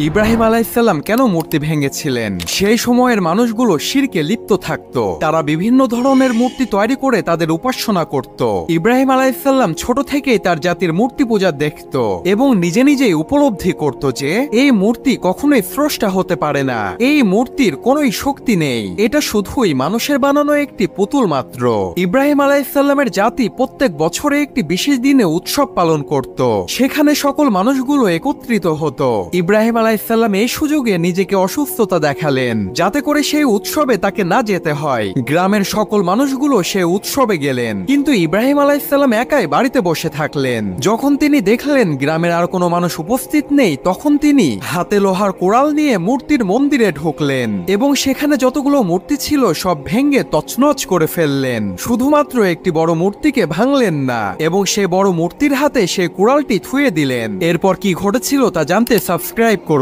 ইব্রাহিম আলাইহিসসালাম কেন মূর্তি ভেঙেছিলেন? সেই সময়ের মানুষগুলো শিরকে লিপ্ত থাকত। তারা বিভিন্ন ধরনের মূর্তি তৈরি করে তাদের উপাসনা করত। ইব্রাহিম আলাইহিসসালাম ছোট থেকেই তার জাতির মূর্তি পূজা দেখত এবং নিজে নিজেই উপলব্ধি করত যে এই মূর্তি কখনোই স্রষ্টা হতে পারে না। এই মূর্তির কোনোই শক্তি নেই, এটা শুধুই মানুষের বানানো একটি পুতুল মাত্র। ইব্রাহিম আলাইহিসসালামের জাতি প্রত্যেক বছরে একটি বিশেষ দিনে উৎসব পালন করত। সেখানে সকল মানুষগুলো একত্রিত হতো। ইব্রাহিম আলাইহিসসালাম এই সুযোগে নিজেকে অসুস্থতা দেখালেন যাতে করে সেই উৎসবে তাকে না যেতে হয়। গ্রামের সকল মানুষগুলো সেই উৎসবে গেলেন, কিন্তু ইব্রাহিম আলাইহিসসালাম একাই বাড়িতে বসে থাকলেন। যখন তিনি দেখলেন গ্রামের আর কোনো মানুষ উপস্থিত নেই, তখন তিনি হাতে লোহার কোড়াল নিয়ে মূর্তির মন্দিরে ঢুকলেন এবং সেখানে যতগুলো মূর্তি ছিল সব ভেঙে তছনছ করে ফেললেন। শুধুমাত্র একটি বড় মূর্তিকে ভাঙলেন না এবং সেই বড় মূর্তির হাতে সেই কোড়ালটি থুয়ে দিলেন। এরপর কি ঘটেছিল তা জানতে সাবস্ক্রাইব করুন।